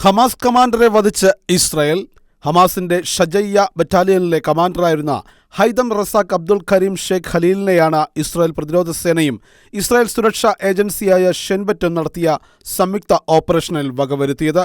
Hamas കമാൻഡറെ വധിച്ച് Israel. ഹമാസിന്റെ ഷജയ്യ ബറ്റാലിയനിലെ കമാൻഡറായിരുന്ന Haitham Razak Abdul Kareem Sheikh ഖലീലിനെയാണ് Israel പ്രതിരോധ സേനയും ഇസ്രായേൽ സുരക്ഷാ ഏജൻസിയായ ഷെൻബറ്റും നടത്തിയ സംയുക്ത ഓപ്പറേഷനിൽ വകവരുത്തിയത്.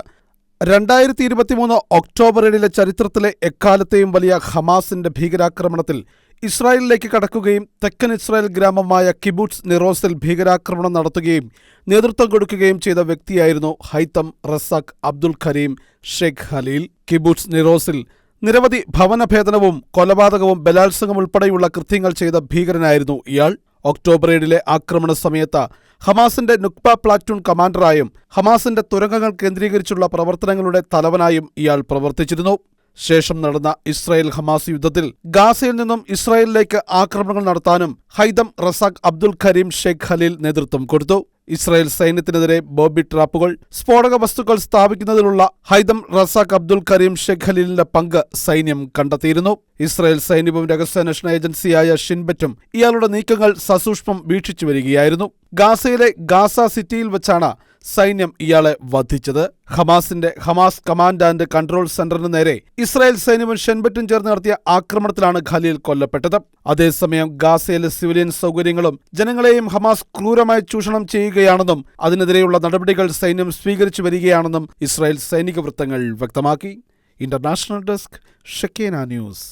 2023 ഒക്ടോബർ 7 ചരിത്രത്തിലെ എക്കാലത്തെയും വലിയ ഹമാസിന്റെ ഭീകരാക്രമണത്തിൽ ഇസ്രായേലിലേക്ക് കടക്കുകയും തെക്കൻ ഇസ്രായേൽ ഗ്രാമമായ കിബുട്സ് നിറോസിൽ ഭീകരാക്രമണം നടത്തുകയും നേതൃത്വം കൊടുക്കുകയും ചെയ്ത വ്യക്തിയായിരുന്നു ഹൈതം റസാഖ് അബ്ദുൽ കരീം ഷേഖ് ഖലീൽ. കിബുട്സ് നിറോസിൽ നിരവധി ഭവനഭേദനവും കൊലപാതകവും ബലാത്സംഗം ഉൾപ്പെടെയുള്ള കൃത്യങ്ങൾ ചെയ്ത ഭീകരനായിരുന്നു ഇയാൾ. ഒക്ടോബർ 7 ആക്രമണ സമയത്ത് ഹമാസിന്റെ നുക്ബ പ്ലാറ്റൂൺ കമാൻഡറായും ഹമാസിന്റെ തുരങ്കങ്ങൾ കേന്ദ്രീകരിച്ചുള്ള പ്രവർത്തനങ്ങളുടെ തലവനായും ഇയാൾ പ്രവർത്തിച്ചിരുന്നു. ശേഷം നടന്ന ഇസ്രായേൽ ഹമാസ് യുദ്ധത്തിൽ ഗാസയിൽ നിന്നും ഇസ്രായേലിലേക്ക് ആക്രമണങ്ങൾ നടത്താനും ഹൈതം റസാഖ് അബ്ദുൽ കരീം ഷേഖ് ഖലീൽ നേതൃത്വം കൊടുത്തു. ഇസ്രായേൽ സൈന്യത്തിനെതിരെ ബോംബി ട്രാപ്പുകൾ, സ്ഫോടക വസ്തുക്കൾ സ്ഥാപിക്കുന്നതിലുള്ള ഹൈതം റസാഖ് അബ്ദുൽ കരീം ഷേഖ് ഖലീലിന്റെ പങ്ക് സൈന്യം കണ്ടെത്തിയിരുന്നു. ഇസ്രായേൽ സൈന്യവും രഹസ്യാന്വേഷണ ഏജൻസിയായ ഷിൻബറ്റും ഇയാളുടെ നീക്കങ്ങൾ സസൂക്ഷ്മം വീക്ഷിച്ചു വരികയായിരുന്നു. ഗാസയിലെ ഗാസ സിറ്റിയിൽ വെച്ചാണ് സൈന്യം ഇയാളെ വധിച്ചത്. ഹമാസിന്റെ ഹമാസ് കമാൻഡ് ആൻഡ് കൺട്രോൾ സെന്ററിന് നേരെ ഇസ്രായേൽ സൈന്യവും ഷെൻബറ്റും ചേർന്ന് നടത്തിയ ആക്രമണത്തിലാണ് ഖലീൽ കൊല്ലപ്പെട്ടത്. അതേസമയം ഗാസയിലെ സിവിലിയൻ സൗകര്യങ്ങളും ജനങ്ങളെയും ഹമാസ് ക്രൂരമായി ചൂഷണം ചെയ്യുകയാണെന്നും അതിനെതിരെയുള്ള നടപടികൾ സൈന്യം സ്വീകരിച്ചു വരികയാണെന്നും ഇസ്രായേൽ സൈനിക വൃത്തങ്ങൾ വ്യക്തമാക്കി. International desk, Shekinah news.